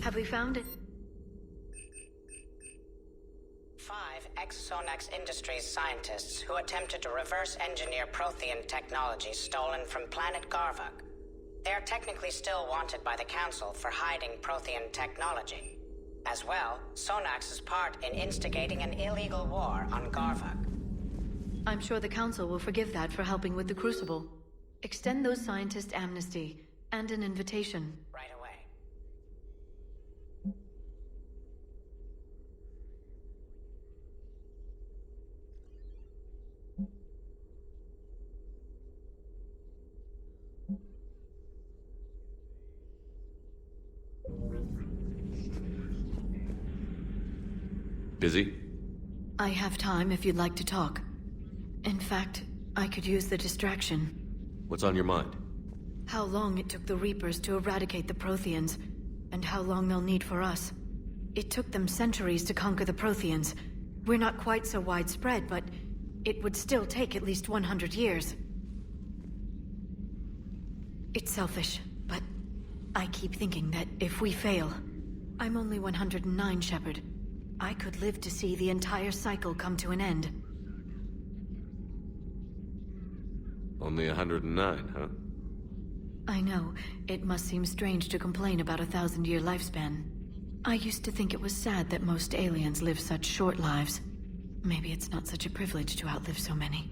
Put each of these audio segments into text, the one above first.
Have we found it? 5 ex-Sonax Industries scientists who attempted to reverse engineer Prothean technology stolen from planet Garvuk. They are technically still wanted by the Council for hiding Prothean technology. As well, Sonax's part in instigating an illegal war on Garvuk. I'm sure the Council will forgive that for helping with the Crucible. Extend those scientists amnesty and an invitation. Right away. Busy? I have time if you'd like to talk. In fact, I could use the distraction. What's on your mind? How long it took the Reapers to eradicate the Protheans, and how long they'll need for us. It took them centuries to conquer the Protheans. We're not quite so widespread, but it would still take at least 100 years. It's selfish, but I keep thinking that if we fail... I'm only 109, Shepard. I could live to see the entire cycle come to an end. Only 109, huh? I know. It must seem strange to complain about a 1,000-year lifespan. I used to think it was sad that most aliens live such short lives. Maybe it's not such a privilege to outlive so many.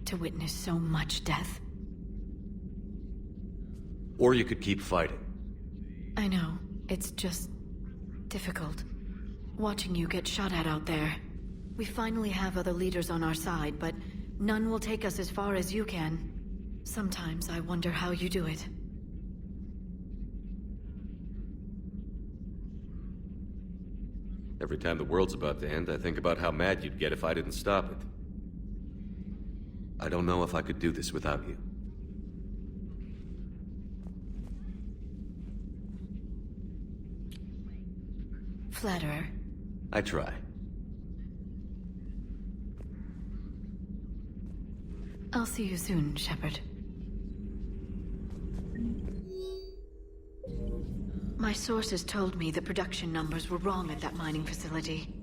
To witness so much death. Or you could keep fighting. I know. It's just... difficult. Watching you get shot at out there. We finally have other leaders on our side, but none will take us as far as you can. Sometimes I wonder how you do it. Every time the world's about to end, I think about how mad you'd get if I didn't stop it. I don't know if I could do this without you. Flatterer. I try. I'll see you soon, Shepard. My sources told me the production numbers were wrong at that mining facility.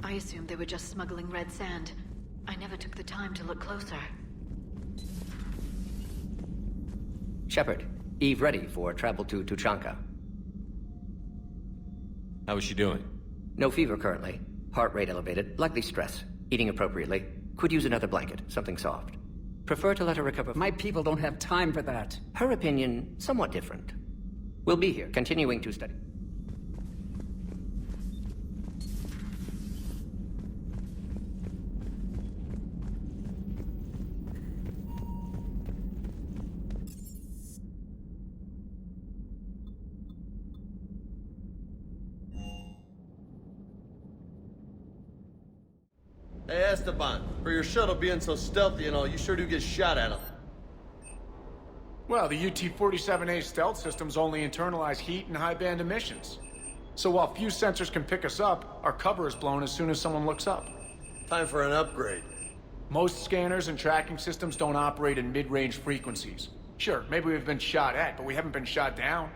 I assumed they were just smuggling red sand. I never took the time to look closer. Shepard, Eve ready for travel to Tuchanka. How is she doing? No fever currently. Heart rate elevated, likely stress. Eating appropriately. Could use another blanket, something soft. Prefer to let her recover. My people don't have time for that. Her opinion, somewhat different. We'll be here, continuing to study. Hey Esteban, for your shuttle being so stealthy and all, you sure do get shot at them. Well, the UT-47A stealth systems only internalize heat and high-band emissions. So while few sensors can pick us up, our cover is blown as soon as someone looks up. Time for an upgrade. Most scanners and tracking systems don't operate in mid-range frequencies. Sure, maybe we've been shot at, but we haven't been shot down.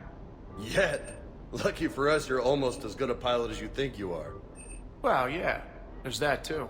Yet. Lucky for us, you're almost as good a pilot as you think you are. Well, yeah, there's that too.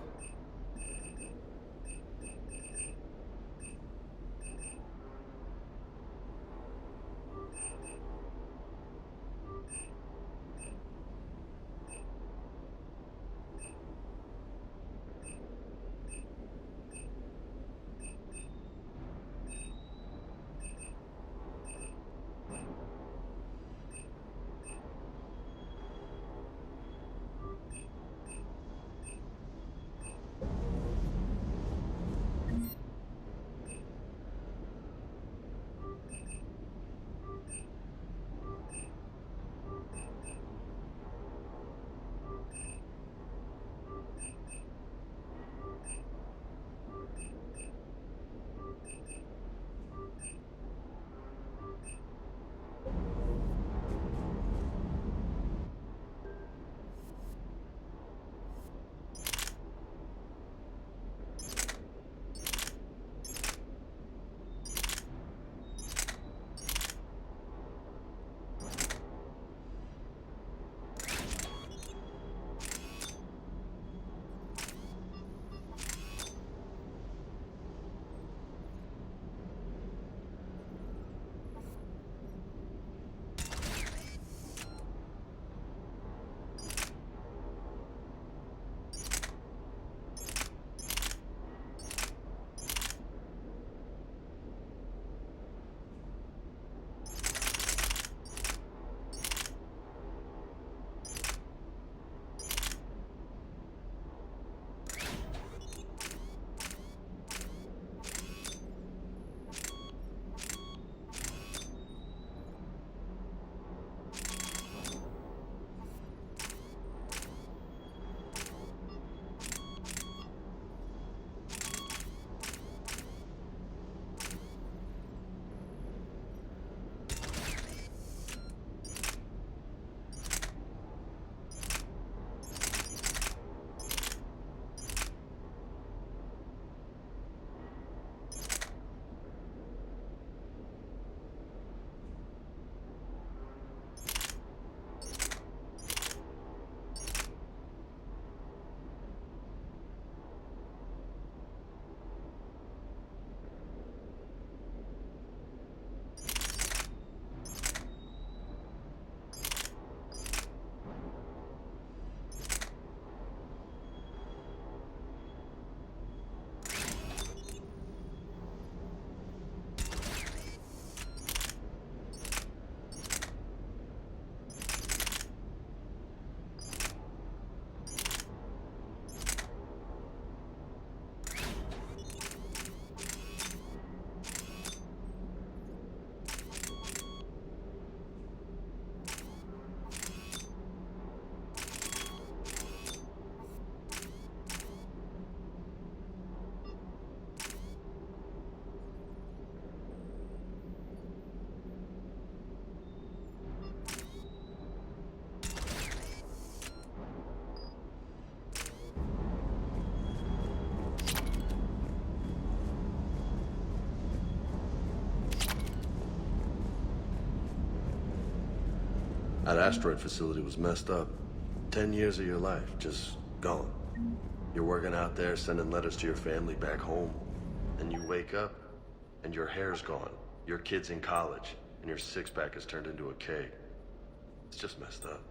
That asteroid facility was messed up. 10 years of your life, just gone. You're working out there, sending letters to your family back home. And you wake up, and your hair's gone. Your kid's in college, and your six-pack has turned into a keg. It's just messed up.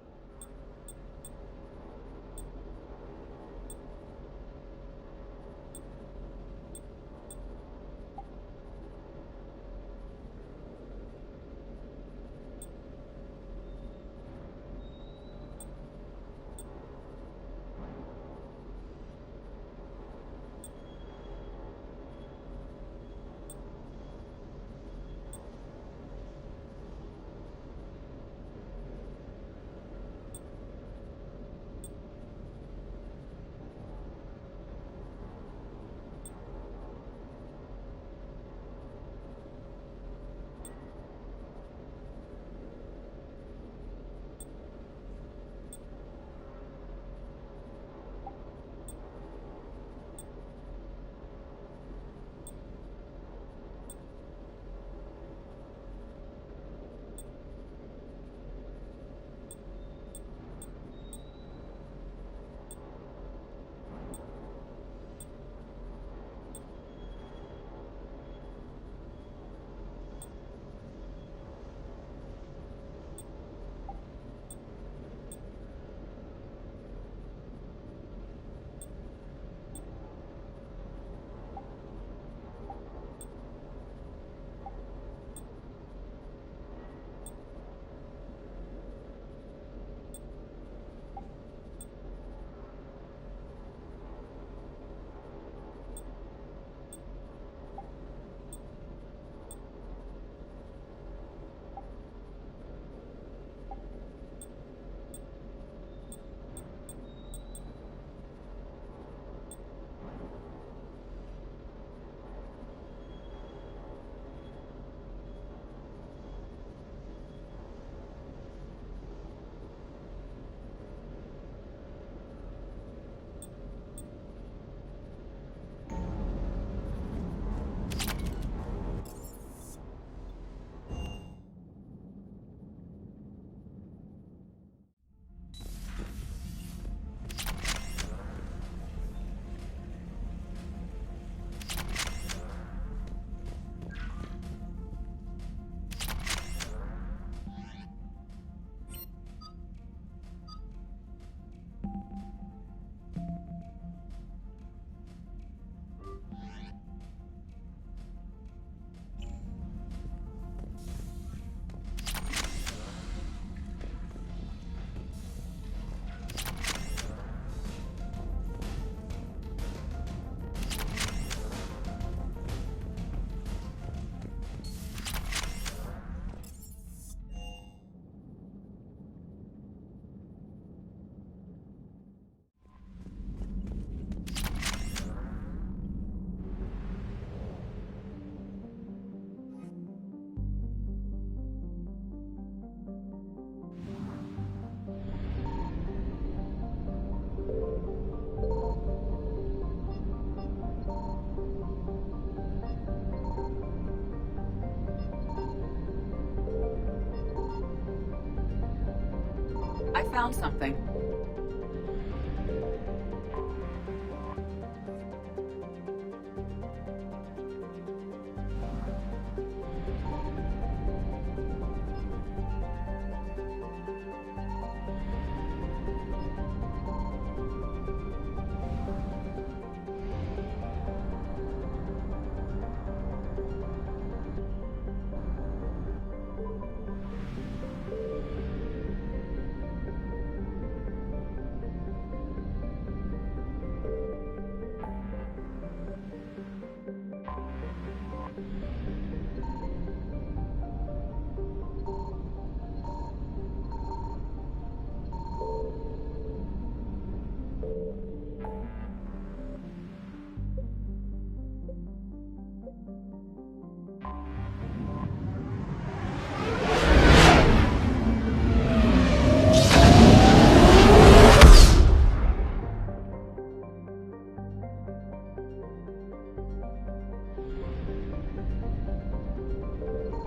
I found something.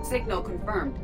Signal confirmed.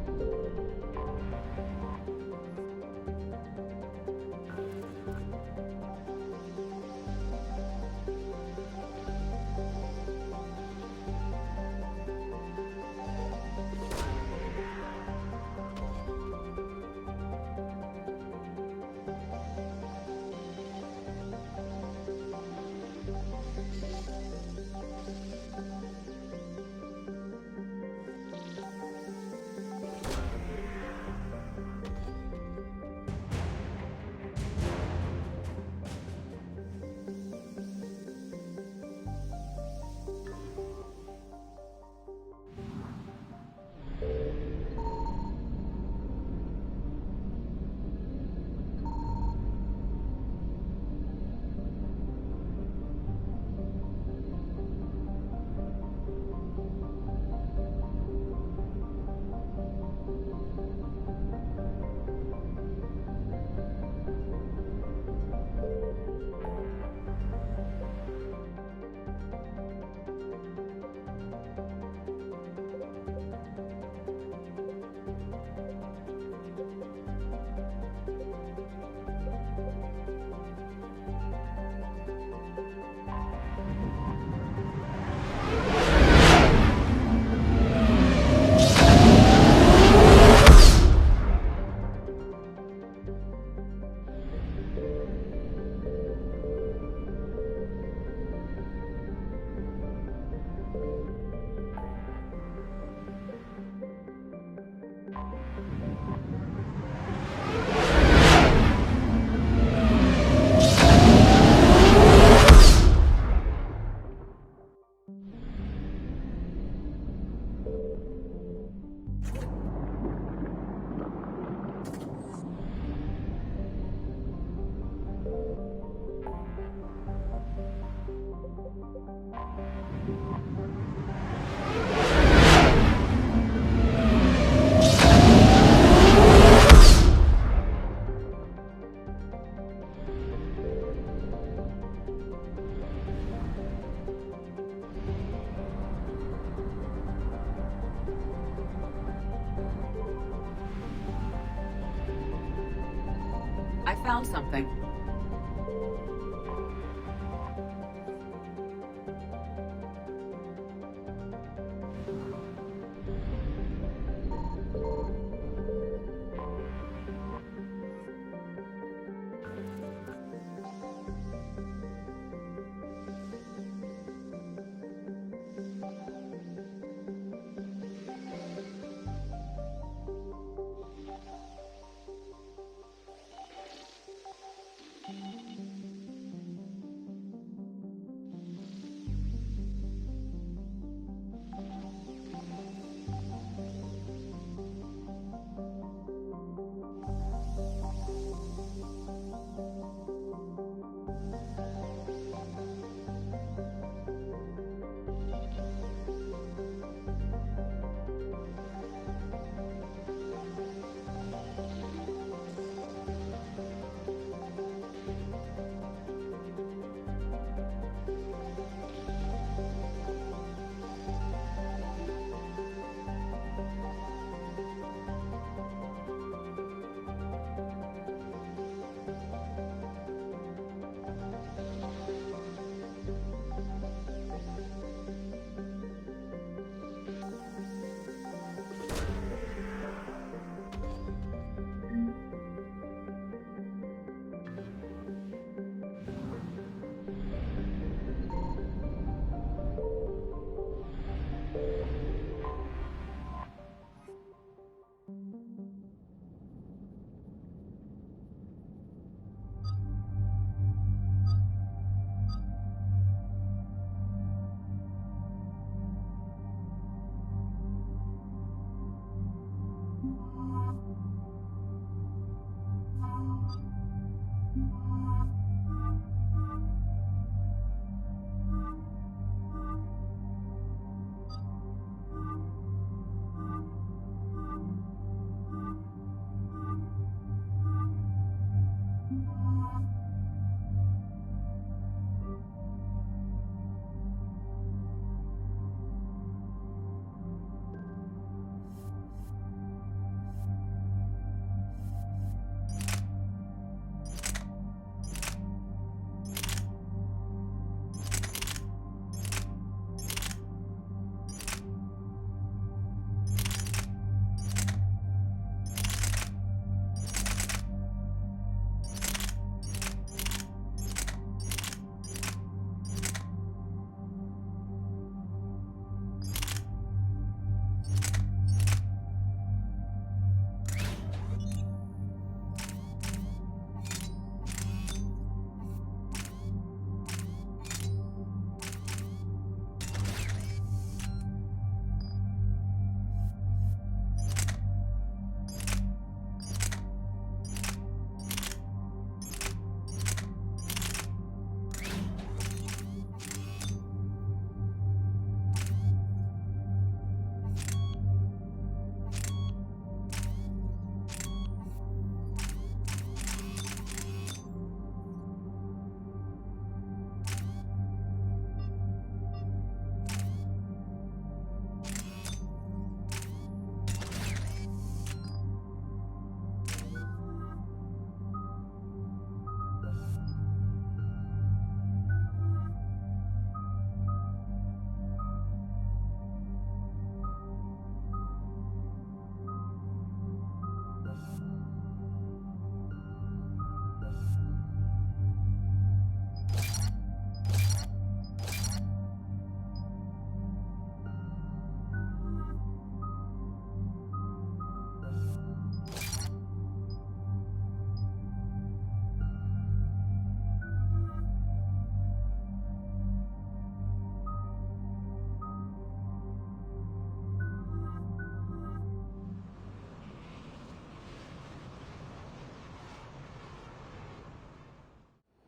I found something.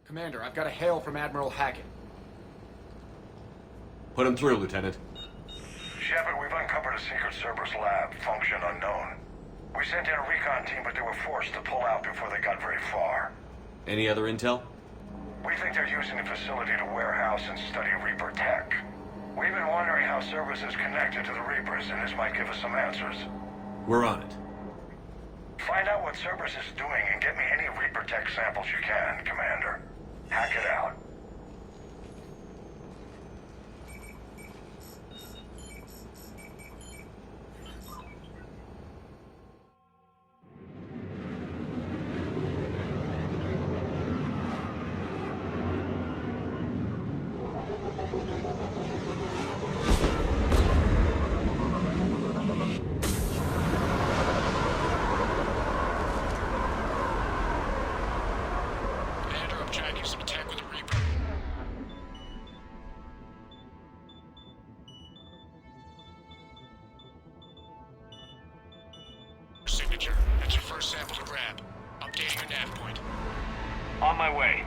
Commander, I've got a hail from Admiral Hackett. Put him through, Lieutenant. Shepard, we've uncovered a secret Cerberus lab, function unknown. We sent in a recon team, but they were forced to pull out before they got very far. Any other intel? We think they're using the facility to warehouse and study Reaper tech. We've been wondering how Cerberus is connected to the Reapers, and this might give us some answers. We're on it. Find out what Cerberus is doing and get me any Reaper tech samples you can, Commander. Hack it out. Signature. That's your first sample to grab. Updating your nav point. On my way.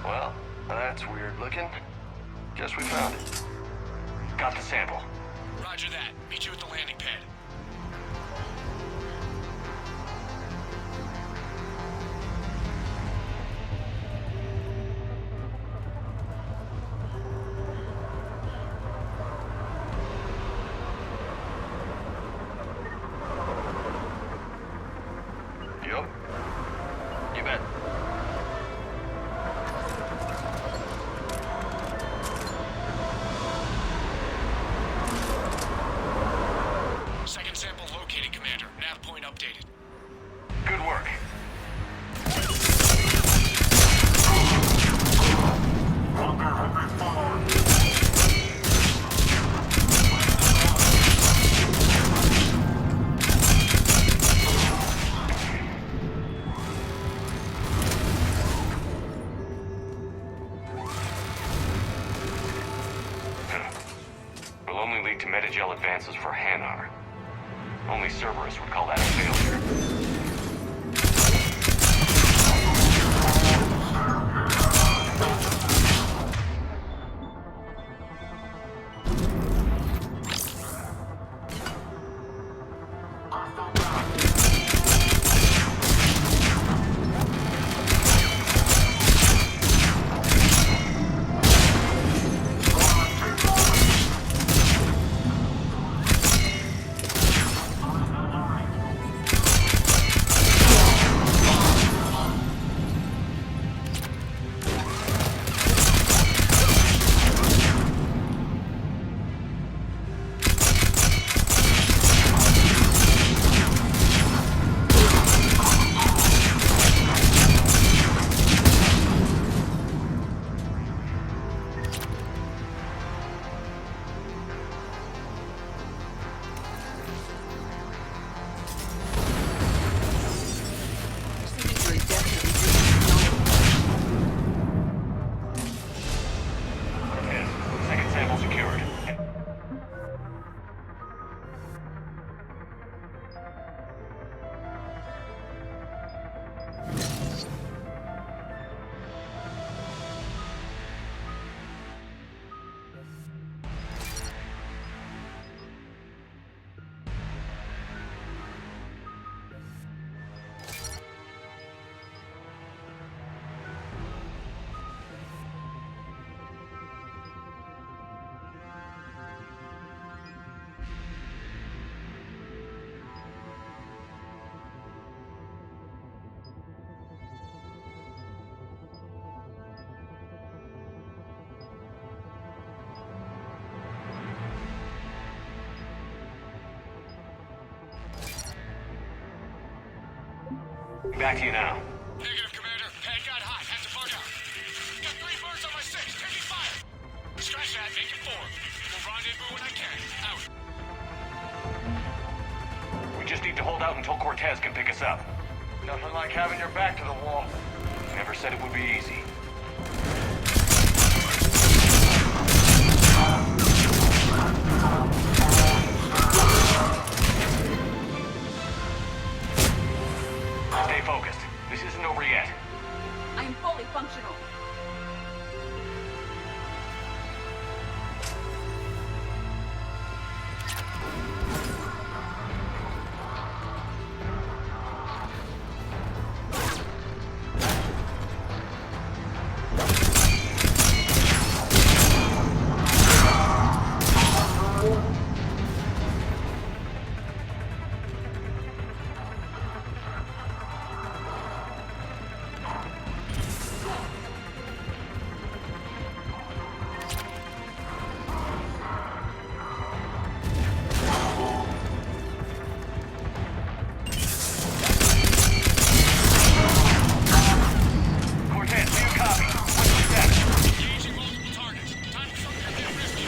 Well, that's weird looking. Guess we found it. Got the sample. Roger that. Meet you at the landing pad. Yup. You bet. to metagel advances for Hanar. Only Cerberus would call that a failure. Second sample secured. Back to you now. Negative, Commander. Pad got hot. Had to bug out. Got 3 birds on my 6. Taking fire. Scratch that. Make it 4. We'll rendezvous when I can. Out. We just need to hold out until Cortez can pick us up. Nothing like having your back to the wall. Never said it would be easy. Stay focused. This isn't over yet. I am fully functional. Cortez, do you copy? What's the status? Engaging multiple targets. Time for something to get risky.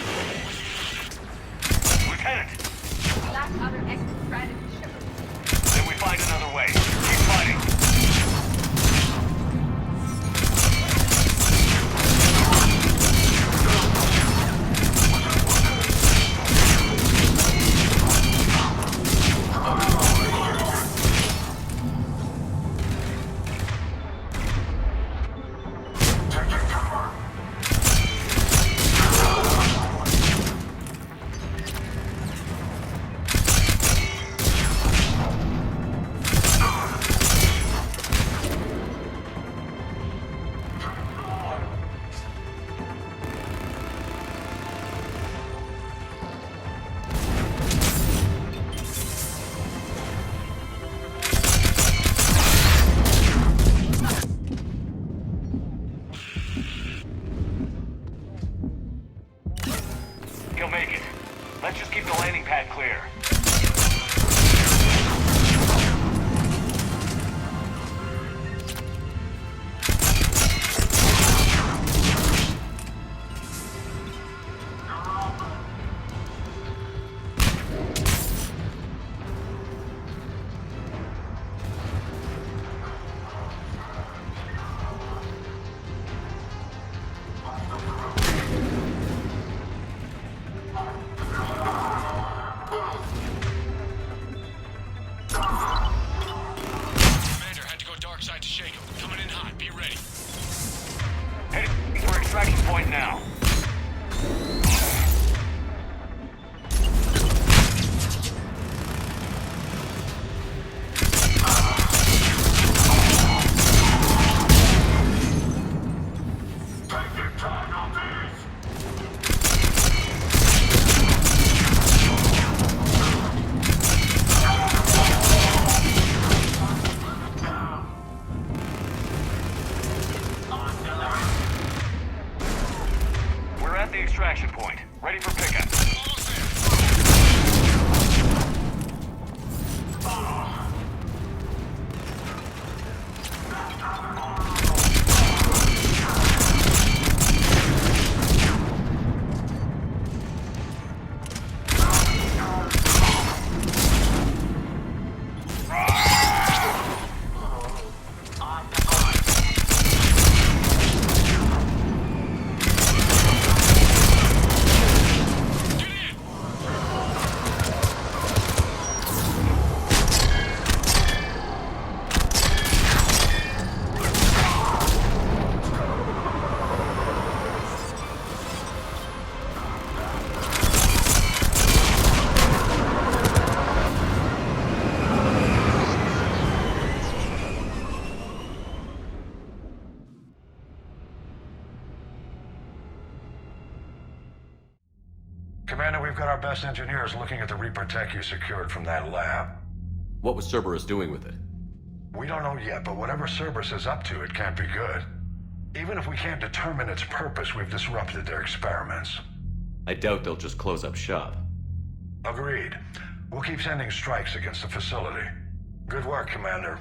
Lieutenant, Last other exit strategy shipper. then we find another way. Keep fighting. He'll make it. Let's just keep the landing pad clear. U.S. engineers looking at the Reaper tech you secured from that lab. What was Cerberus doing with it? We don't know yet, but whatever Cerberus is up to, it can't be good. Even if we can't determine its purpose, we've disrupted their experiments. I doubt they'll just close up shop. Agreed. We'll keep sending strikes against the facility. Good work, Commander.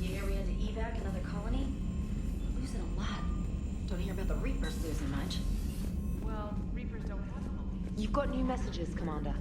You hear we had to evac another colony? Losing a lot. Don't hear about the Reapers losing much. Well, Reapers don't have colonies. You've got new messages, Commander.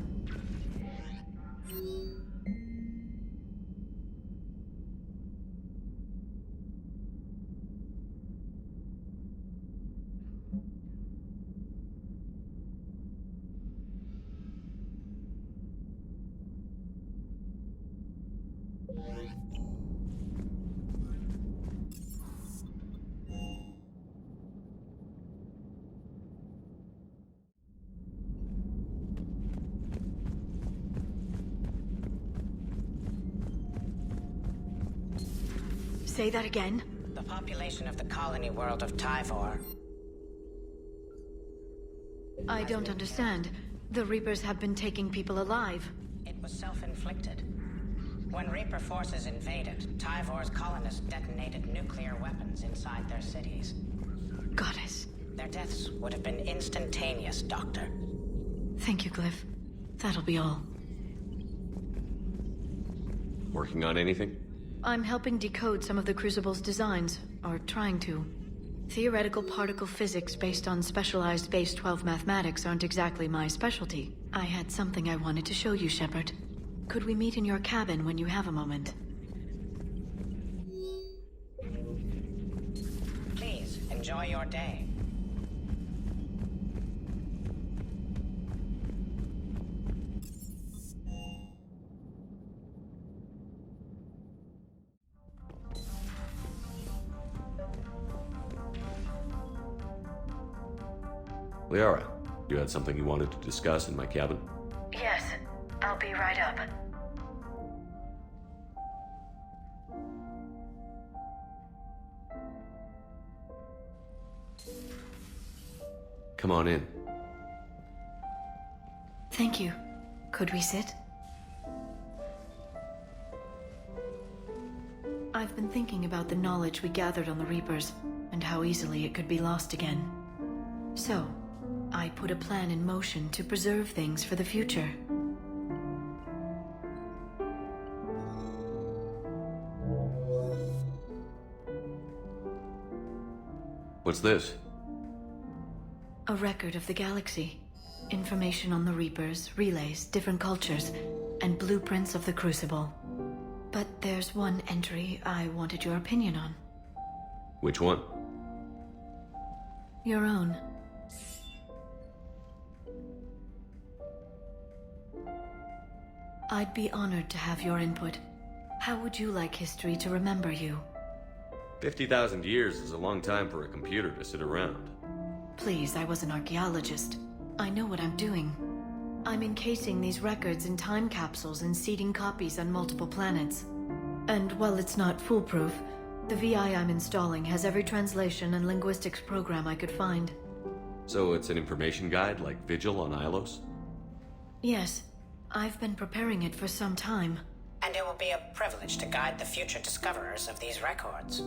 Say that again. The population of the colony world of Tyvor. I don't understand. The Reapers have been taking people alive. It was self-inflicted. When Reaper forces invaded, Tyvor's colonists detonated nuclear weapons inside their cities. Goddess. Their deaths would have been instantaneous, Doctor. Thank you, Glyph. That'll be all. Working on anything? I'm helping decode some of the Crucible's designs, or trying to. Theoretical particle physics based on specialized base 12 mathematics aren't exactly my specialty. I had something I wanted to show you, Shepard. Could we meet in your cabin when you have a moment? Please, enjoy your day. Liara, you had something you wanted to discuss in my cabin? Yes, I'll be right up. Come on in. Thank you. Could we sit? I've been thinking about the knowledge we gathered on the Reapers, and how easily it could be lost again. So, I put a plan in motion to preserve things for the future. What's this? A record of the galaxy. Information on the Reapers, relays, different cultures, and blueprints of the Crucible. But there's one entry I wanted your opinion on. Which one? Your own. I'd be honored to have your input. How would you like history to remember you? 50,000 years is a long time for a computer to sit around. Please, I was an archaeologist. I know what I'm doing. I'm encasing these records in time capsules and seeding copies on multiple planets. And while it's not foolproof, the VI I'm installing has every translation and linguistics program I could find. So it's an information guide like Vigil on Ilos? Yes. I've been preparing it for some time. And it will be a privilege to guide the future discoverers of these records.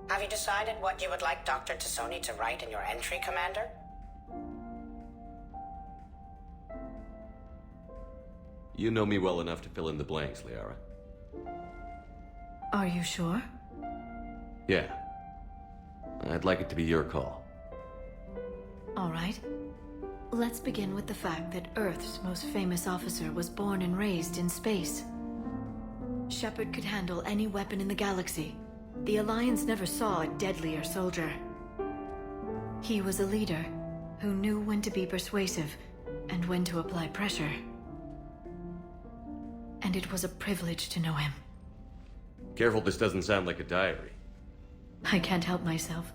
Have you decided what you would like Dr. Tassoni to write in your entry, Commander? You know me well enough to fill in the blanks, Liara. Are you sure? Yeah. I'd like it to be your call. All right. Let's begin with the fact that Earth's most famous officer was born and raised in space. Shepard could handle any weapon in the galaxy. The Alliance never saw a deadlier soldier. He was a leader who knew when to be persuasive and when to apply pressure. And it was a privilege to know him. Careful this doesn't sound like a diary. I can't help myself.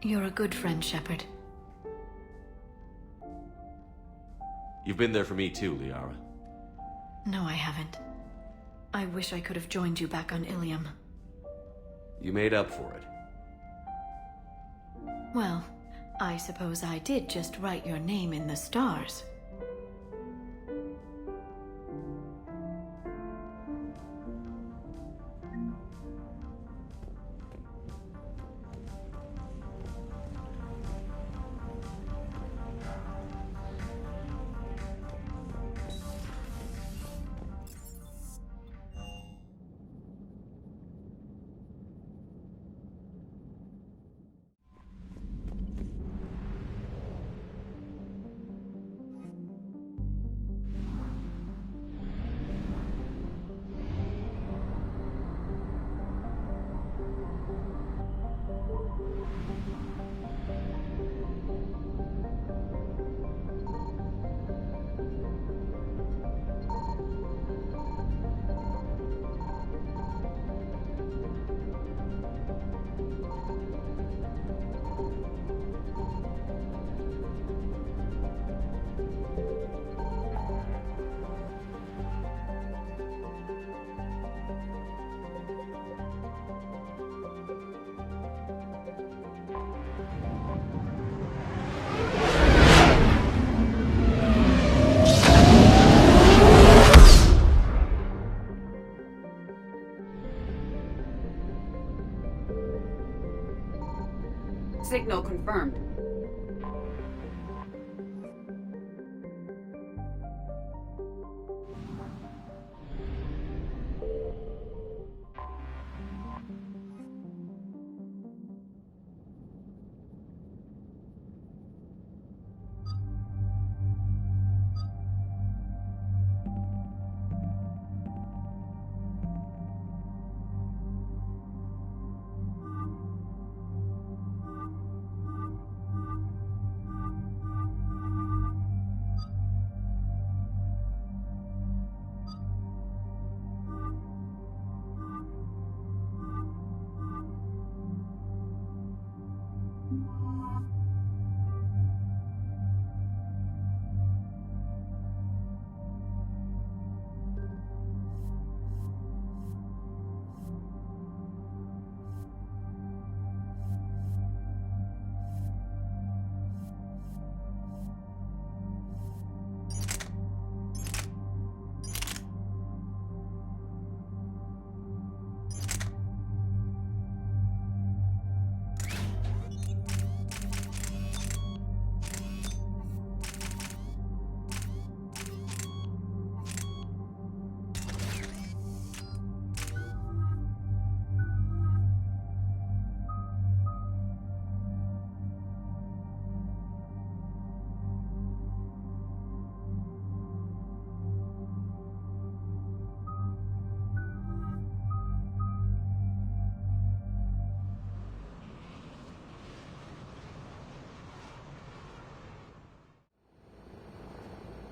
You're a good friend, Shepard. You've been there for me too, Liara. No, I haven't. I wish I could have joined you back on Ilium. You made up for it. Well, I suppose I did just write your name in the stars. Signal confirmed.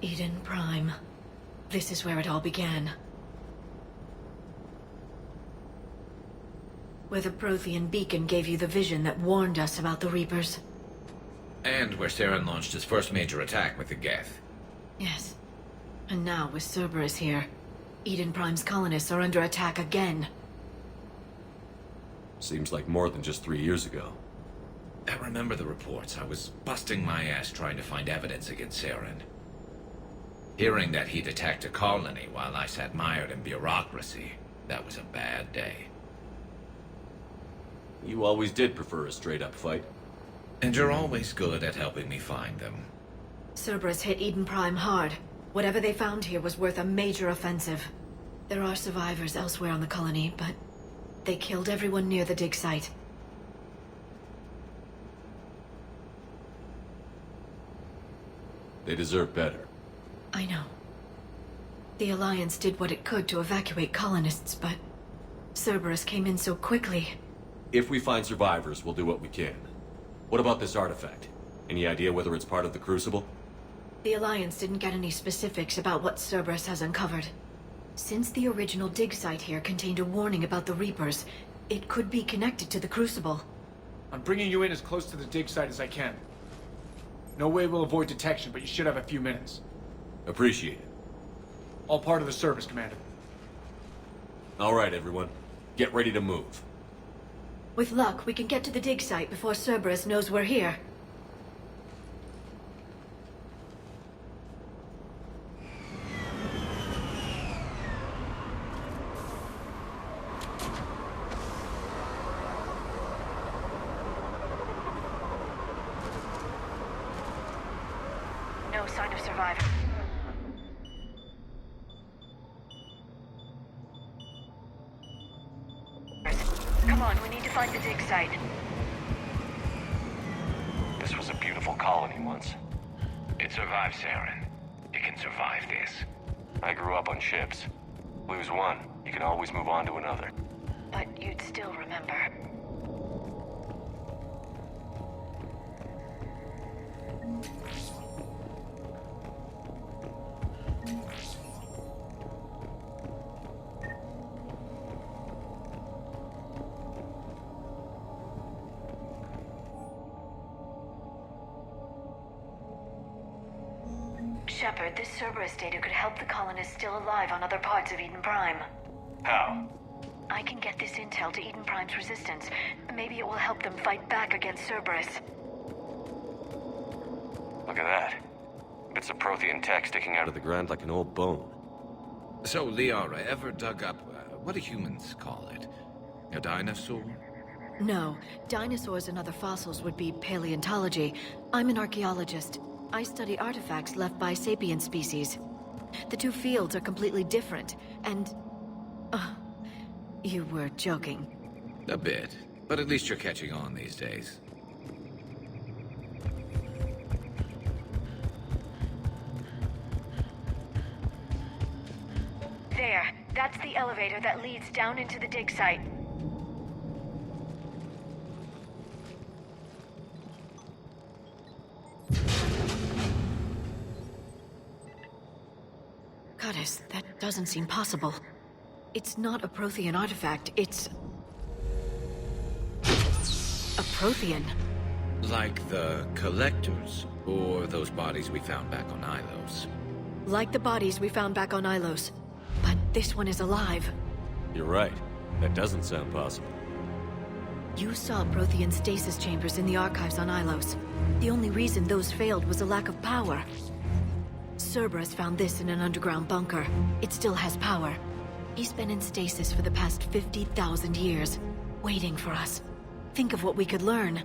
Eden Prime. This is where it all began. Where the Prothean beacon gave you the vision that warned us about the Reapers. And where Saren launched his first major attack with the Geth. Yes. And now, with Cerberus here, Eden Prime's colonists are under attack again. Seems like more than just 3 years ago. I remember the reports. I was busting my ass trying to find evidence against Saren. Hearing that he'd attacked a colony while I sat mired in bureaucracy, that was a bad day. You always did prefer a straight-up fight. And you're always good at helping me find them. Cerberus hit Eden Prime hard. Whatever they found here was worth a major offensive. There are survivors elsewhere on the colony, but they killed everyone near the dig site. They deserve better. I know. The Alliance did what it could to evacuate colonists, but Cerberus came in so quickly. If we find survivors, we'll do what we can. What about this artifact? Any idea whether it's part of the Crucible? The Alliance didn't get any specifics about what Cerberus has uncovered. Since the original dig site here contained a warning about the Reapers, it could be connected to the Crucible. I'm bringing you in as close to the dig site as I can. No way we'll avoid detection, but you should have a few minutes. Appreciate it. All part of the service, Commander. All right, everyone. Get ready to move. With luck, we can get to the dig site before Cerberus knows we're here. No sign of survivor. Come on, we need to find the dig site. This was a beautiful colony once. It survived, Saren. It can survive this. I grew up on ships. Lose one, you can always move on to another. But you'd still remember. Shepard, this Cerberus data could help the colonists still alive on other parts of Eden Prime. How? I can get this intel to Eden Prime's resistance. Maybe it will help them fight back against Cerberus. Look at that. Bits of Prothean tech sticking out Out of of the ground like an old bone. So, Liara, ever dug up, what do humans call it? A dinosaur? No, dinosaurs and other fossils would be paleontology. I'm an archaeologist. I study artifacts left by sapient species. The two fields are completely different, and... you were joking. A bit. But at least you're catching on these days. There. That's the elevator that leads down into the dig site. Goddess, that doesn't seem possible. It's not a Prothean artifact, it's... a Prothean. Like the Collectors, or those bodies we found back on Ilos. Like the bodies we found back on Ilos. But this one is alive. You're right. That doesn't sound possible. You saw Prothean stasis chambers in the archives on Ilos. The only reason those failed was a lack of power. Cerberus found this in an underground bunker. It still has power. He's been in stasis for the past 50,000 years, waiting for us. Think of what we could learn.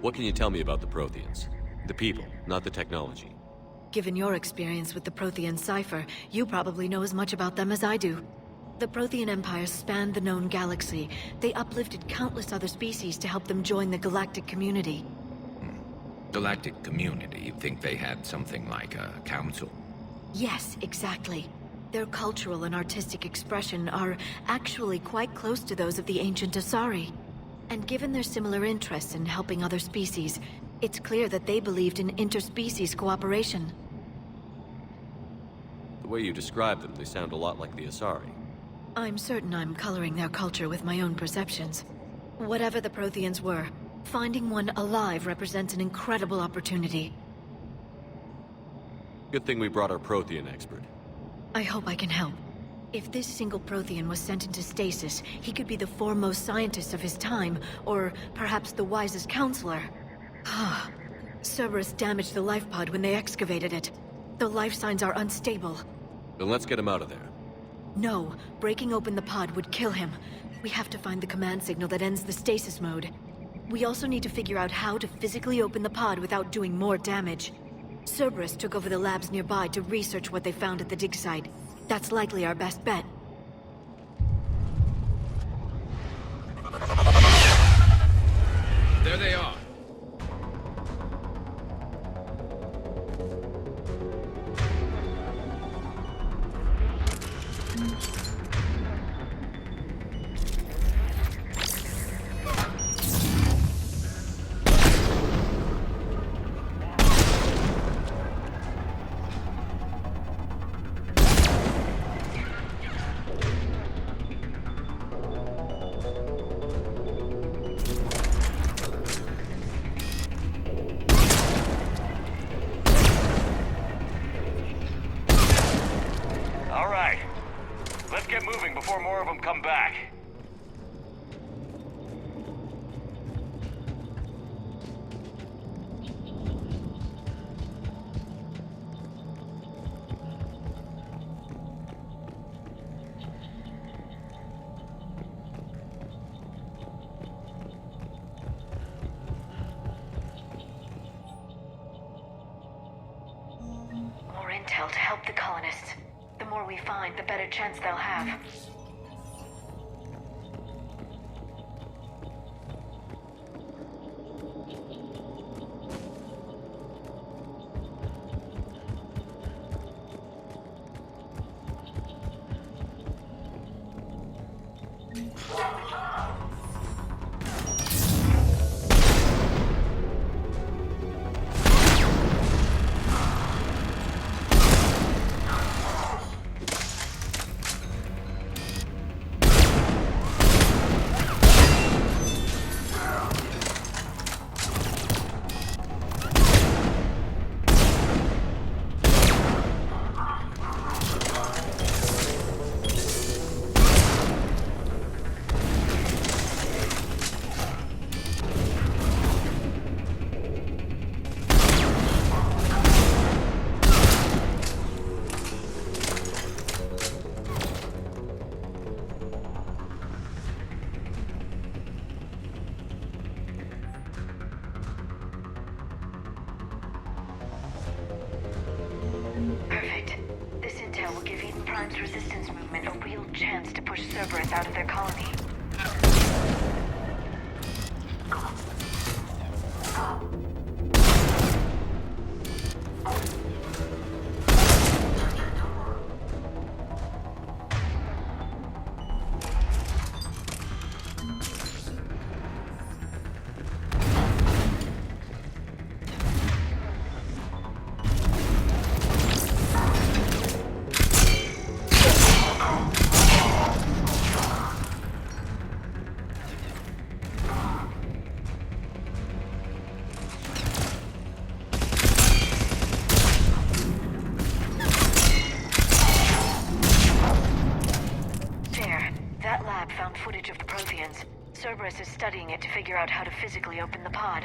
What can you tell me about the Protheans? The people, not the technology. Given your experience with the Prothean cipher, you probably know as much about them as I do. The Prothean Empire spanned the known galaxy. They uplifted countless other species to help them join the galactic community. Galactic community, you think they had something like a council? Yes, exactly. Their cultural and artistic expression are actually quite close to those of the ancient Asari. And given their similar interests in helping other species, it's clear that they believed in interspecies cooperation. The way you describe them, they sound a lot like the Asari. I'm certain I'm coloring their culture with my own perceptions. Whatever the Protheans were, finding one alive represents an incredible opportunity. Good thing we brought our Prothean expert. I hope I can help. If this single Prothean was sent into stasis, he could be the foremost scientist of his time, or perhaps the wisest counselor. Cerberus damaged the life pod when they excavated it. The life signs are unstable. Then let's get him out of there. No, breaking open the pod would kill him. We have to find the command signal that ends the stasis mode. We also need to figure out how to physically open the pod without doing more damage. Cerberus took over the labs nearby to research what they found at the dig site. That's likely our best bet. There they are. Let's get moving before more of them come back. More intel to help the colonists. The more we find, the better chance they'll have. Perfect. This intel will give Eden Prime's resistance movement a real chance to push Cerberus out of their colony. Found footage of the Protheans. Cerberus is studying it to figure out how to physically open the pod.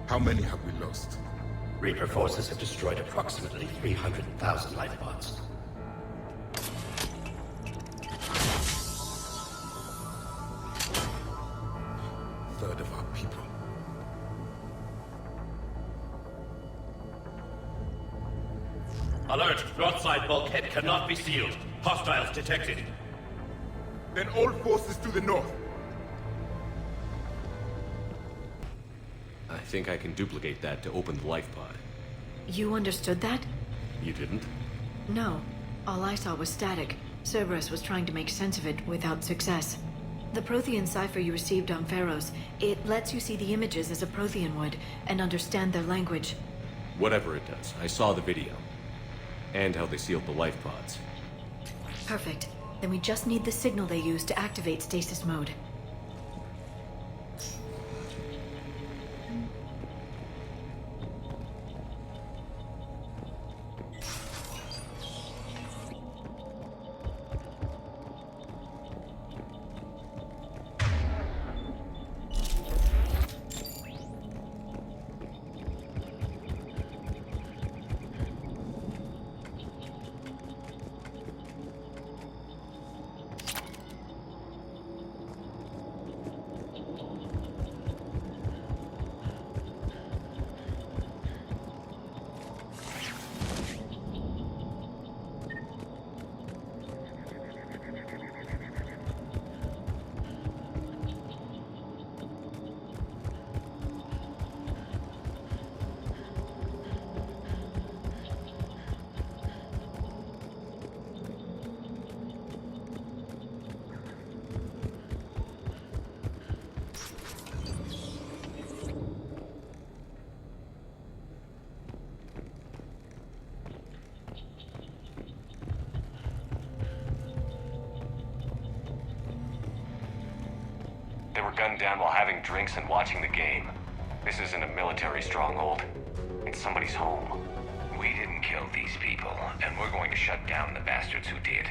How many have we lost? Reaper forces have destroyed approximately 300,000 life pods. Third of our people. Alert! Broadside bulkhead cannot be sealed. Hostiles detected. Then all forces to the north. I think I can duplicate that to open the life pod. You understood that? You didn't? No. All I saw was static. Cerberus was trying to make sense of it without success. The Prothean cipher you received on Pharaohs, it lets you see the images as a Prothean would, and understand their language. Whatever it does, I saw the video. And how they sealed the life pods. Perfect. Then we just need the signal they use to activate stasis mode. They were gunned down while having drinks and watching the game. This isn't a military stronghold. It's somebody's home. We didn't kill these people, and we're going to shut down the bastards who did.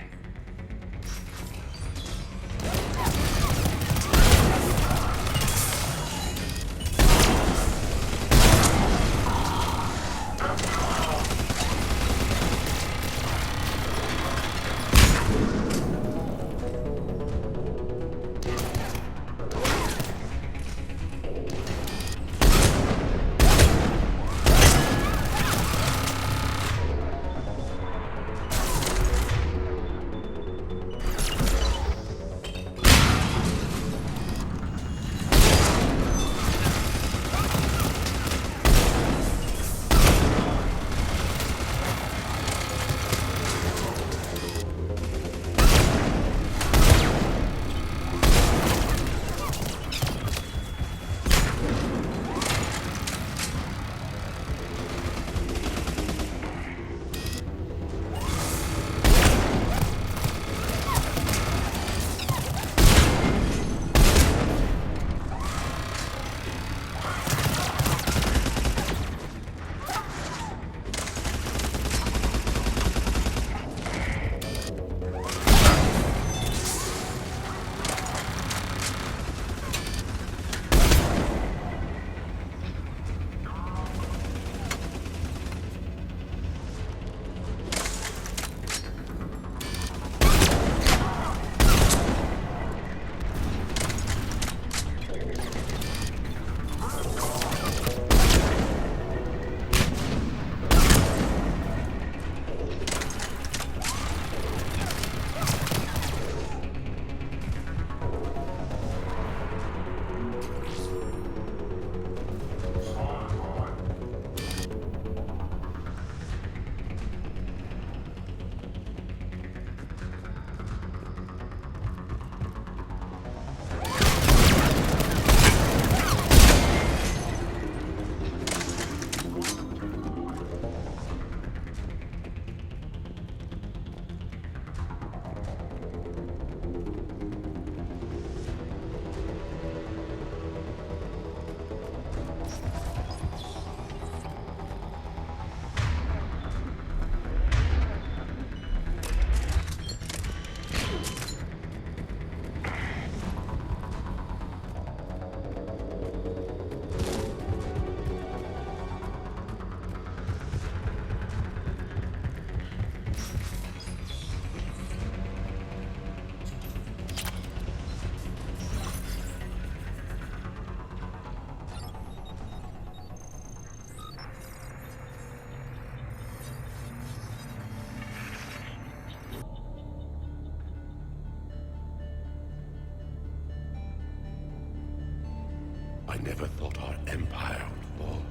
I never thought our empire would fall.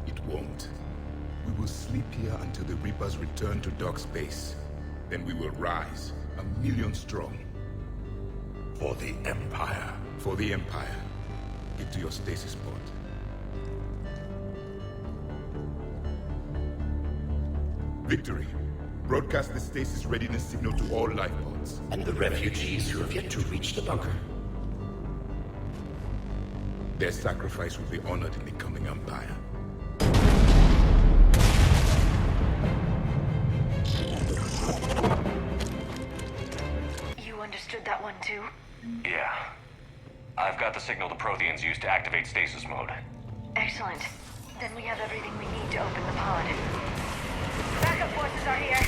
It won't. We will sleep here until the Reapers return to Dock's base. Then we will rise, 1,000,000 strong. For the Empire. For the Empire. Get to your stasis pod. Victory. Broadcast the stasis readiness signal to all life pods. And the refugees who have yet to reach the bunker. Their sacrifice will be honored in the coming Empire. You understood that one too? Yeah. I've got the signal the Protheans used to activate stasis mode. Excellent. Then we have everything we need to open the pod. Backup forces are here.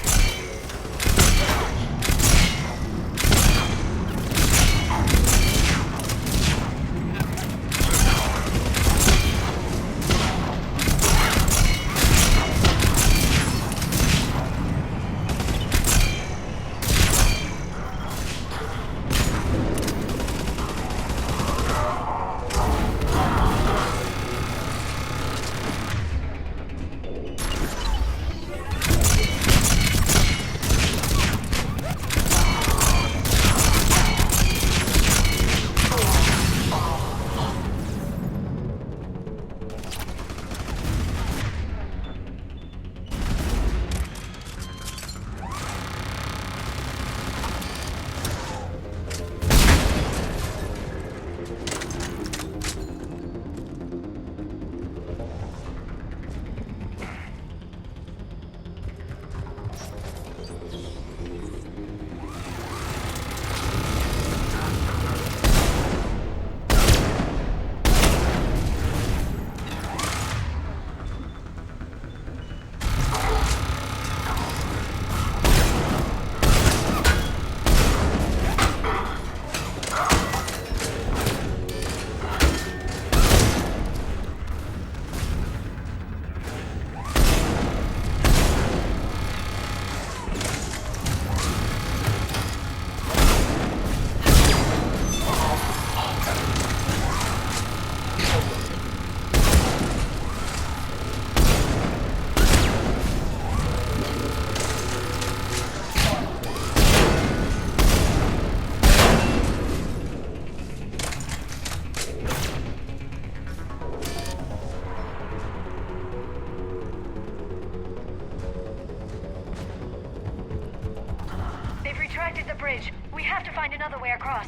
Bridge. We have to find another way across.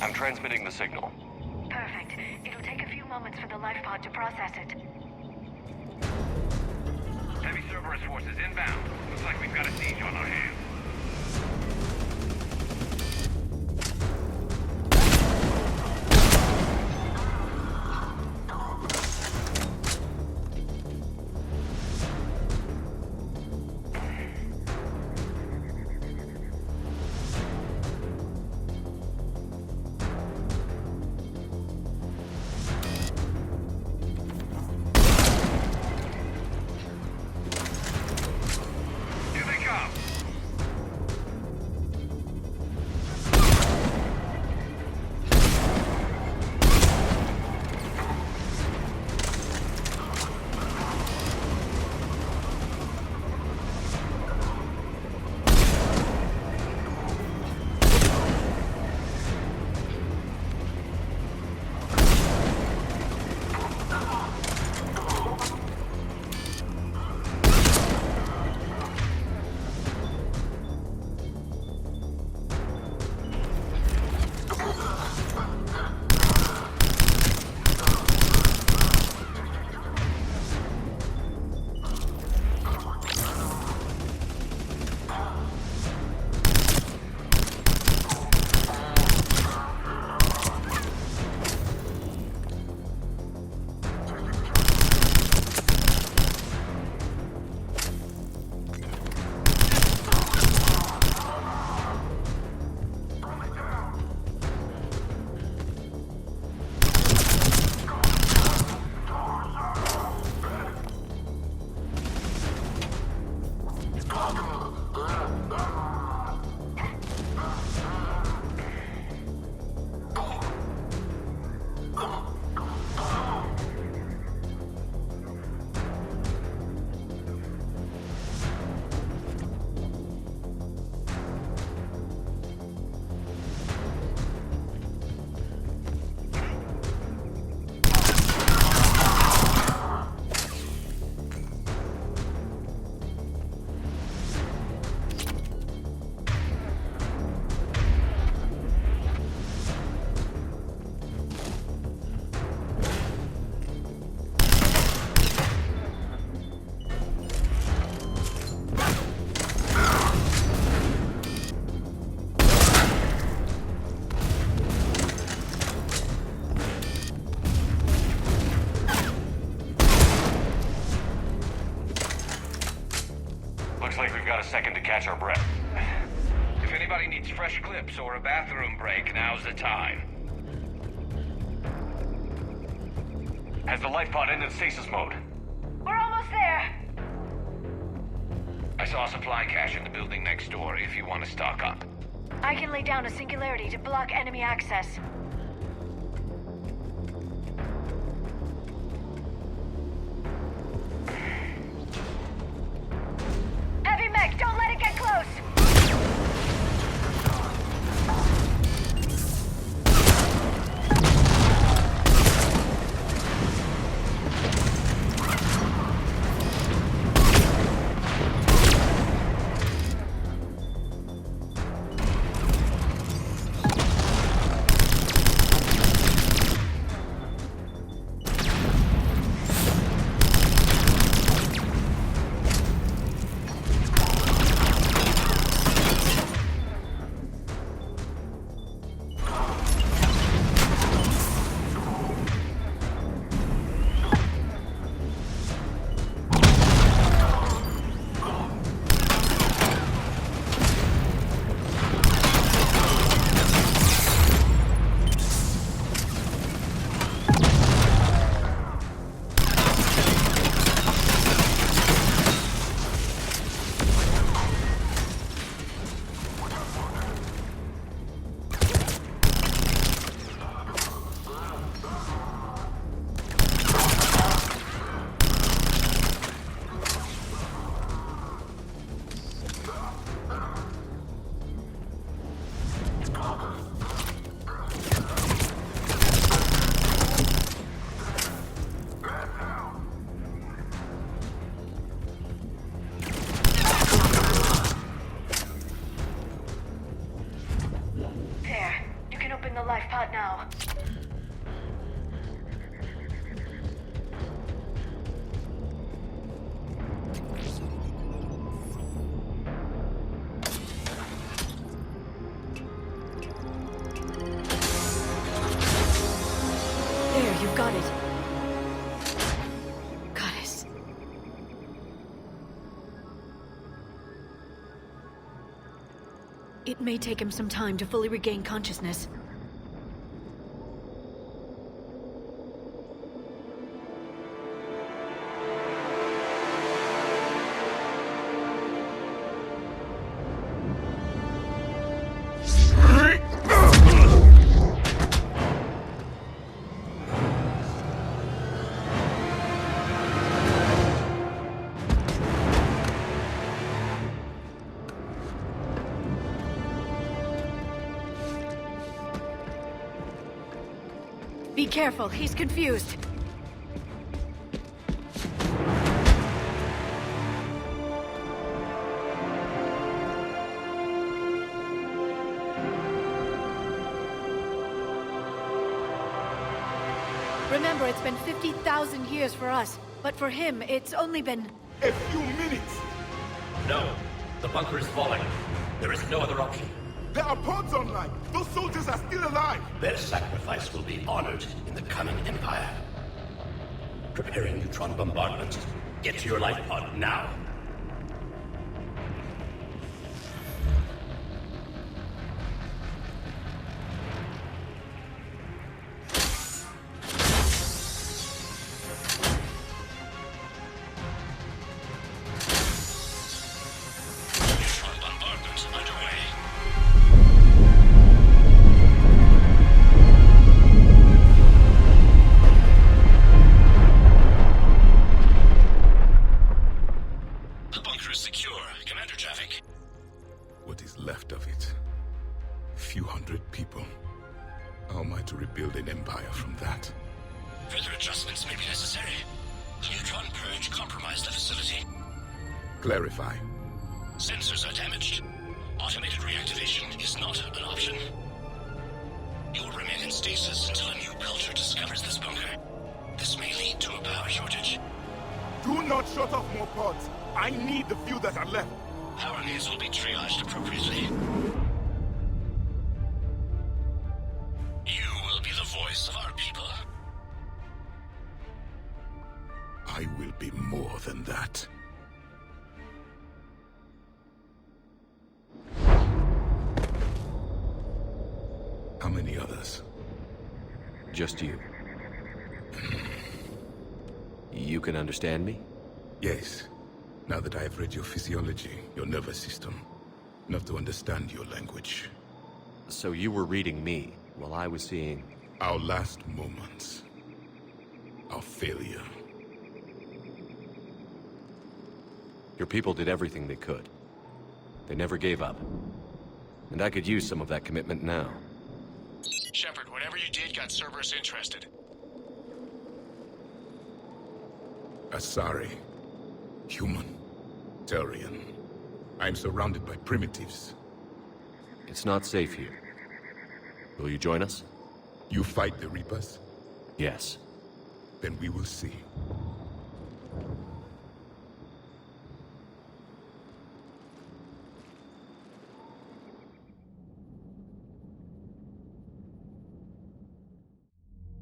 I'm transmitting the signal. Perfect. It'll take a few moments for the life pod to process it. Heavy Cerberus forces inbound. Looks like we've got a siege on our hands. Here they come! catch our breath. If anybody needs fresh clips or a bathroom break, now's the time. Has the life pod ended stasis mode? We're almost there. I saw a supply cache in the building next door if you want to stock up. I can lay down a singularity to block enemy access. Heavy mech, don't let it get close! Now. There, you've got it. Goddess. It may take him some time to fully regain consciousness. Be careful, he's confused. Remember, it's been 50,000 years for us, but for him, it's only been... a few minutes! No, the bunker is falling. There is no other option. There are pods online! Those soldiers are still alive! Their sacrifice will be honored in the coming Empire. Preparing neutron bombardment. Get to your life pod now. Clarify. Sensors are damaged. Automated reactivation is not an option. You will remain in stasis until a new culture discovers this bunker. This may lead to a power shortage. Do not shut off more pods. I need the few that are left. Power needs will be triaged appropriately. You will be the voice of our people. I will be more than that. many others? Just you. You can understand me? Yes. Now that I have read your physiology, your nervous system, enough to understand your language. So you were reading me, while I was seeing... Our last moments. Our failure. Your people did everything they could. They never gave up. And I could use some of that commitment now. Shepard, whatever you did got Cerberus interested. Asari. Human. Turian. I'm surrounded by primitives. It's not safe here. Will you join us? You fight the Reapers? Yes. Then we will see.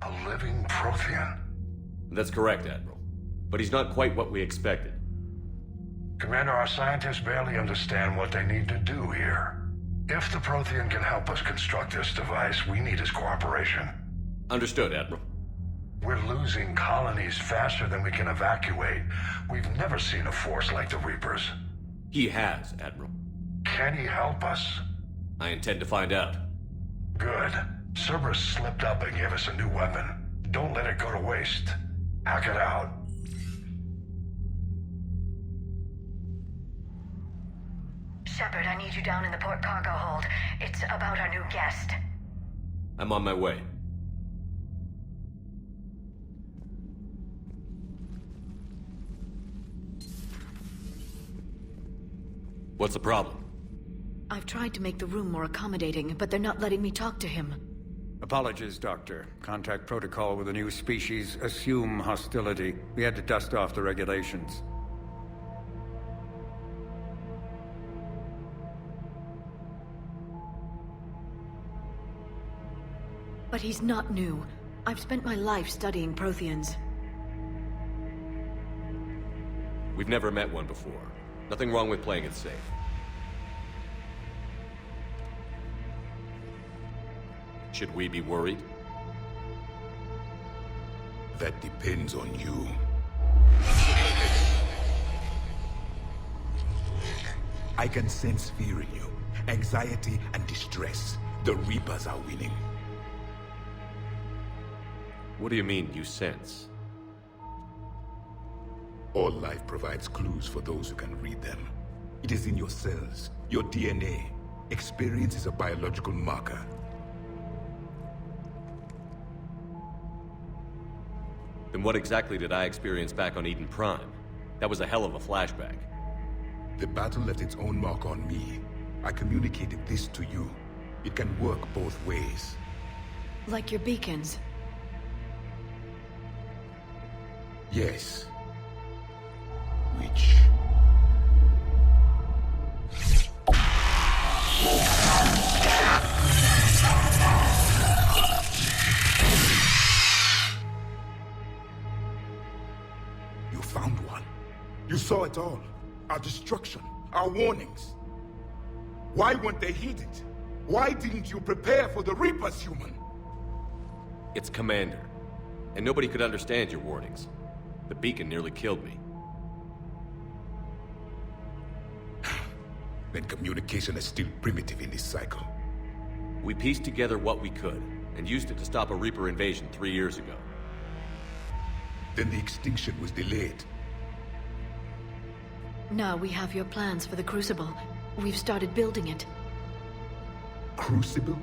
A living Prothean? That's correct, Admiral. But he's not quite what we expected. Commander, our scientists barely understand what they need to do here. If the Prothean can help us construct this device, we need his cooperation. Understood, Admiral. We're losing colonies faster than we can evacuate. We've never seen a force like the Reapers. He has, Admiral. Can he help us? I intend to find out. Good. Cerberus slipped up and gave us a new weapon. Don't let it go to waste. Hack it out. Shepard, I need you down in the port cargo hold. It's about our new guest. I'm on my way. What's the problem? I've tried to make the room more accommodating, but they're not letting me talk to him. Apologies, Doctor. Contact protocol with a new species. Assume hostility. We had to dust off the regulations. But he's not new. I've spent my life studying Protheans. We've never met one before. Nothing wrong with playing it safe. Should we be worried? That depends on you. I can sense fear in you. Anxiety and distress. The Reapers are winning. What do you mean, you sense? All life provides clues for those who can read them. It is in your cells, your DNA. Experience is a biological marker. Then what exactly did I experience back on Eden Prime? That was a hell of a flashback. The battle left its own mark on me. I communicated this to you. It can work both ways. Like your beacons. Yes. Which... You found one. You saw it all. Our destruction, our warnings. Why weren't they heeded? Why didn't you prepare for the Reapers, human? It's Commander. And nobody could understand your warnings. The beacon nearly killed me. Then communication is still primitive in this cycle. We pieced together what we could, and used it to stop a Reaper invasion 3 years ago. Then the extinction was delayed. Now we have your plans for the Crucible. We've started building it. Crucible?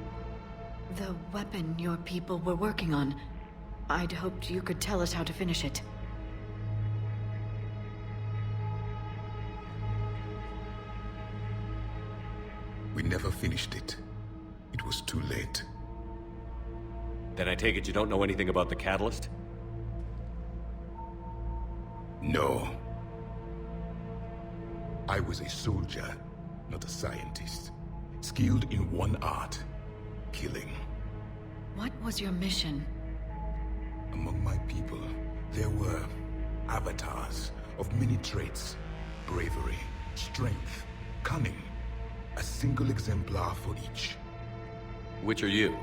The weapon your people were working on. I'd hoped you could tell us how to finish it. We never finished it. It was too late. Then I take it you don't know anything about the catalyst? No. I was a soldier, not a scientist. Skilled in one art, killing. What was your mission? Among my people, there were avatars of many traits. Bravery, strength, cunning. A single exemplar for each. Which are you?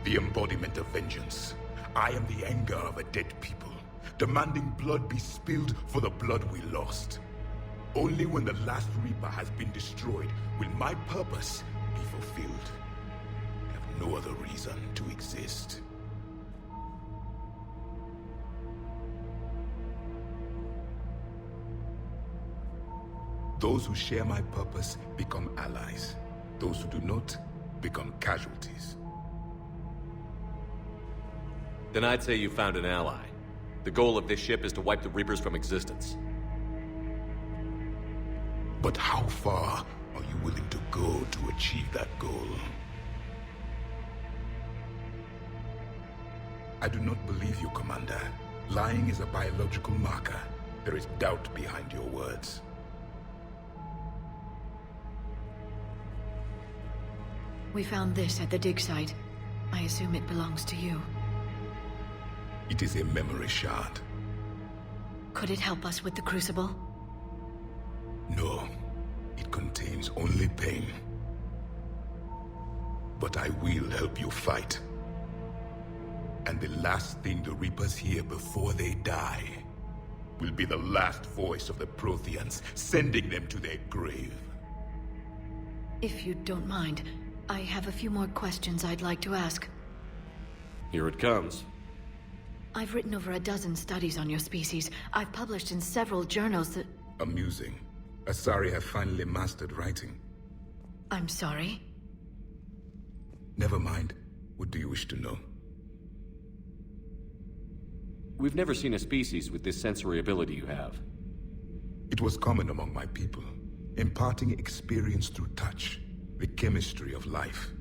The embodiment of vengeance. I am the anger of a dead people, demanding blood be spilled for the blood we lost. Only when the last Reaper has been destroyed will my purpose be fulfilled. I have no other reason to exist. Those who share my purpose become allies. Those who do not become casualties. Then I'd say you found an ally. The goal of this ship is to wipe the Reapers from existence. But how far are you willing to go to achieve that goal? I do not believe you, Commander. Lying is a biological marker. There is doubt behind your words. We found this at the dig site. I assume it belongs to you. It is a memory shard. Could it help us with the Crucible? No. It contains only pain. But I will help you fight. And the last thing the Reapers hear before they die will be the last voice of the Protheans, sending them to their grave. If you don't mind, I have a few more questions I'd like to ask. Here it comes. I've written over a dozen studies on your species. I've published in several journals that... Amusing. Asari have finally mastered writing. I'm sorry? Never mind. What do you wish to know? We've never seen a species with this sensory ability you have. It was common among my people, imparting experience through touch, the chemistry of life.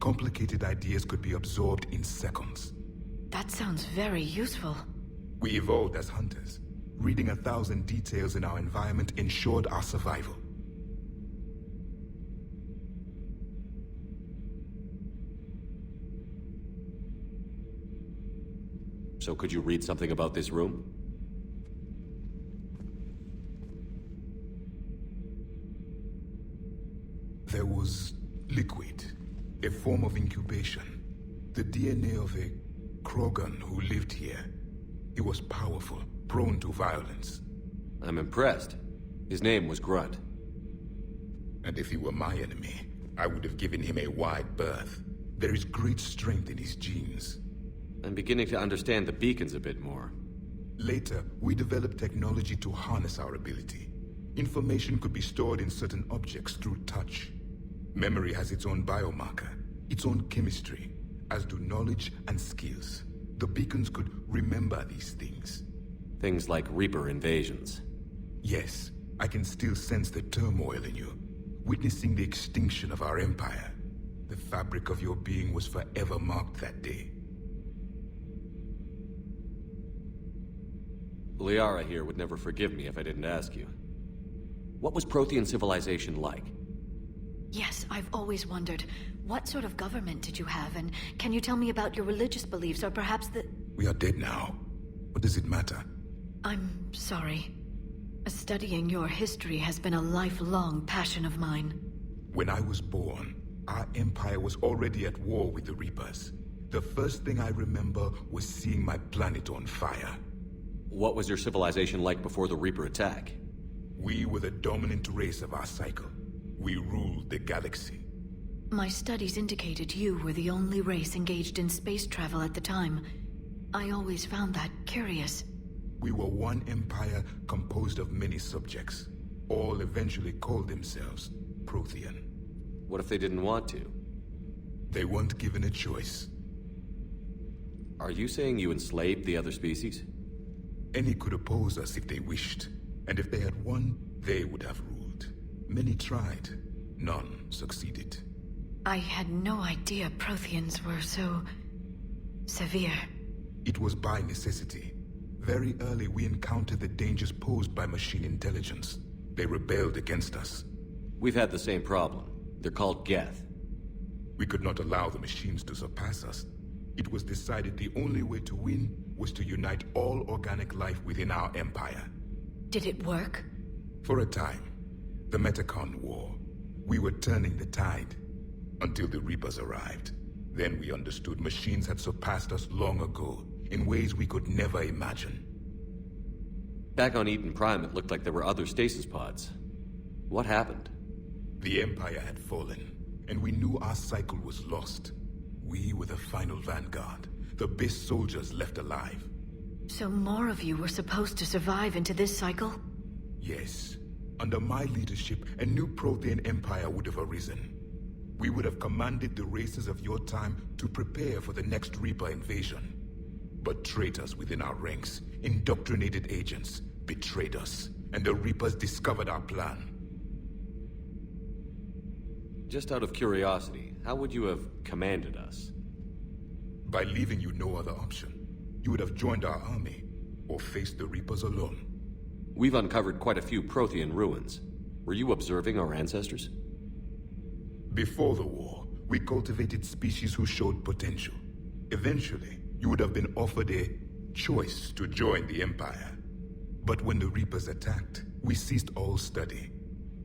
Complicated ideas could be absorbed in seconds. That sounds very useful. We evolved as hunters. Reading 1,000 details in our environment ensured our survival. So could you read something about this room? There was liquid, a form of incubation. The DNA of a Krogan who lived here. He was powerful, prone to violence. I'm impressed. His name was Grunt. And if he were my enemy, I would have given him a wide berth. There is great strength in his genes. I'm beginning to understand the beacons a bit more. Later, we developed technology to harness our ability. Information could be stored in certain objects through touch. Memory has its own biomarker, its own chemistry, as do knowledge and skills. The beacons could remember these things. Things like Reaper invasions. Yes, I can still sense the turmoil in you, witnessing the extinction of our empire. The fabric of your being was forever marked that day. Liara here would never forgive me if I didn't ask you. What was Prothean civilization like? Yes, I've always wondered. What sort of government did you have, and can you tell me about your religious beliefs, or perhaps the... We are dead now. What does it matter? I'm sorry. Studying your history has been a lifelong passion of mine. When I was born, our empire was already at war with the Reapers. The first thing I remember was seeing my planet on fire. What was your civilization like before the Reaper attack? We were the dominant race of our cycle. We ruled the galaxy. My studies indicated you were the only race engaged in space travel at the time. I always found that curious. We were one empire composed of many subjects. All eventually called themselves Prothean. What if they didn't want to? They weren't given a choice. Are you saying you enslaved the other species? Any could oppose us if they wished. And if they had won, they would have ruled. Many tried. None succeeded. I had no idea Protheans were so... severe. It was by necessity. Very early we encountered the dangers posed by machine intelligence. They rebelled against us. We've had the same problem. They're called Geth. We could not allow the machines to surpass us. It was decided the only way to win was to unite all organic life within our empire. Did it work? For a time. The Metacon War. We were turning the tide. Until the Reapers arrived. Then we understood machines had surpassed us long ago, in ways we could never imagine. Back on Eden Prime, it looked like there were other stasis pods. What happened? The Empire had fallen, and we knew our cycle was lost. We were the final vanguard, the best soldiers left alive. So more of you were supposed to survive into this cycle? Yes. Under my leadership, a new Prothean empire would have arisen. We would have commanded the races of your time to prepare for the next Reaper invasion. But traitors within our ranks, indoctrinated agents, betrayed us, and the Reapers discovered our plan. Just out of curiosity, how would you have commanded us? By leaving you no other option. You would have joined our army, or faced the Reapers alone. We've uncovered quite a few Prothean ruins. Were you observing our ancestors? Before the war, we cultivated species who showed potential. Eventually, you would have been offered a choice to join the Empire. But when the Reapers attacked, we ceased all study.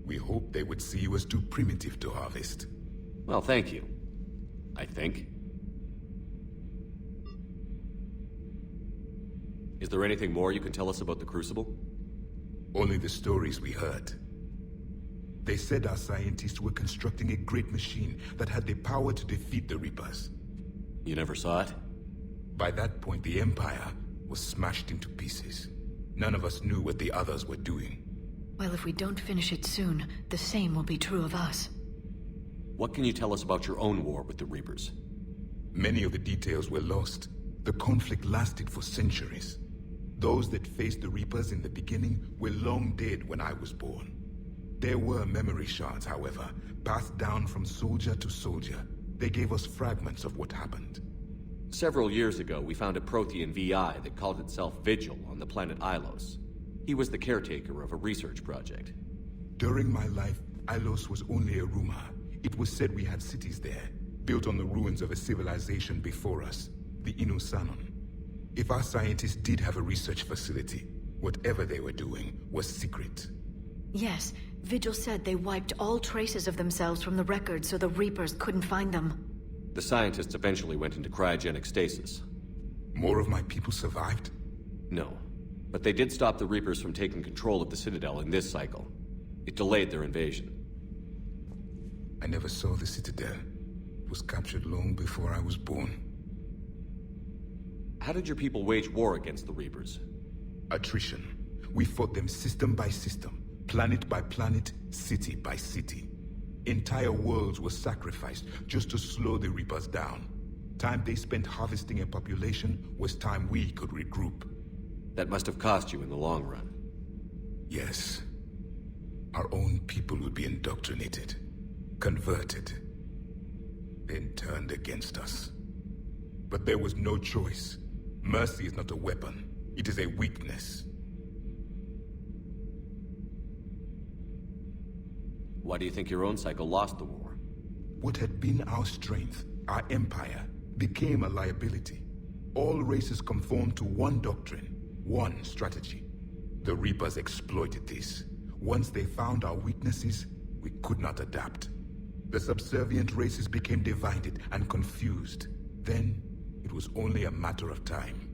We hoped they would see you as too primitive to harvest. Well, thank you. I think. Is there anything more you can tell us about the Crucible? Only the stories we heard. They said our scientists were constructing a great machine that had the power to defeat the Reapers. You never saw it? By that point, the Empire was smashed into pieces. None of us knew what the others were doing. Well, if we don't finish it soon, the same will be true of us. What can you tell us about your own war with the Reapers? Many of the details were lost. The conflict lasted for centuries. Those that faced the Reapers in the beginning were long dead when I was born. There were memory shards, however, passed down from soldier to soldier. They gave us fragments of what happened. Several years ago, we found a Prothean VI that called itself Vigil on the planet Ilos. He was the caretaker of a research project. During my life, Ilos was only a rumor. It was said we had cities there, built on the ruins of a civilization before us, the Inosanon. If our scientists did have a research facility, whatever they were doing was secret. Yes, Vigil said they wiped all traces of themselves from the records so the Reapers couldn't find them. The scientists eventually went into cryogenic stasis. More of my people survived? No, but they did stop the Reapers from taking control of the Citadel in this cycle. It delayed their invasion. I never saw the Citadel. It was captured long before I was born. How did your people wage war against the Reapers? Attrition. We fought them system by system, planet by planet, city by city. Entire worlds were sacrificed just to slow the Reapers down. Time they spent harvesting a population was time we could regroup. That must have cost you in the long run. Yes. Our own people would be indoctrinated, converted, then turned against us. But there was no choice. Mercy is not a weapon. It is a weakness. Why do you think your own cycle lost the war? What had been our strength, our empire, became a liability. All races conformed to one doctrine, one strategy. The Reapers exploited this. Once they found our weaknesses, we could not adapt. The subservient races became divided and confused. Then, it was only a matter of time.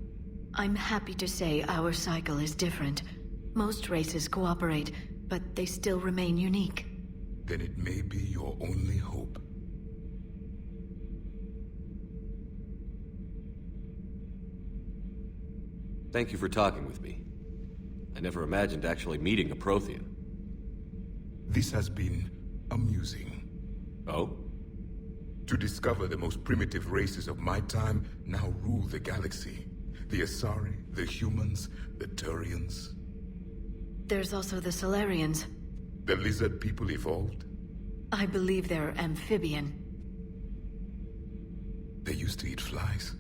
I'm happy to say our cycle is different. Most races cooperate, but they still remain unique. Then it may be your only hope. Thank you for talking with me. I never imagined actually meeting a Prothean. This has been amusing. Oh? To discover the most primitive races of my time now rule the galaxy. The Asari, the humans, the Turians. There's also the Solarians. The lizard people evolved? I believe they're amphibian. They used to eat flies.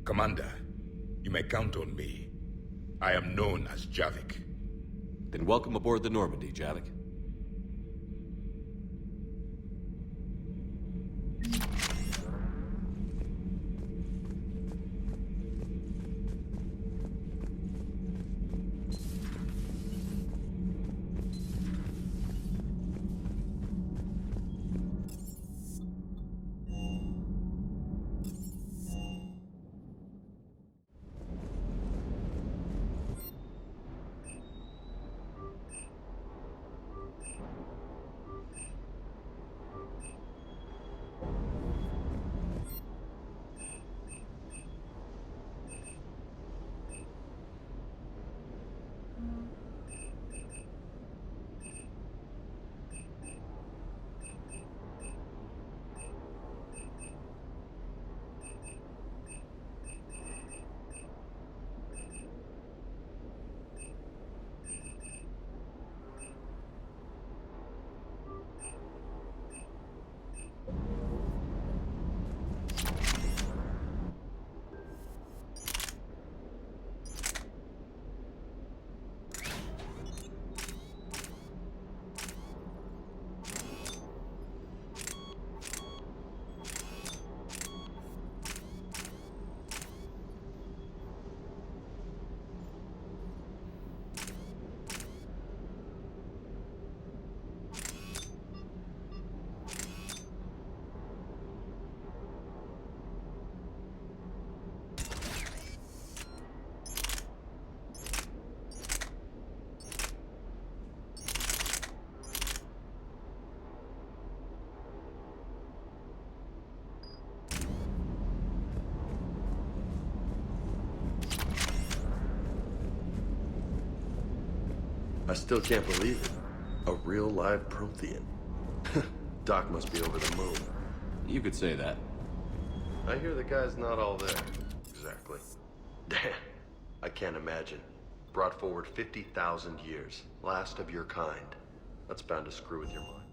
Commander, you may count on me. I am known as Javik. Then welcome aboard the Normandy, Javik. I still can't believe it. A real live Prothean. Doc must be over the moon. You could say that. I hear the guy's not all there. Exactly. Damn. I can't imagine. Brought forward 50,000 years. Last of your kind. That's bound to screw with your mind.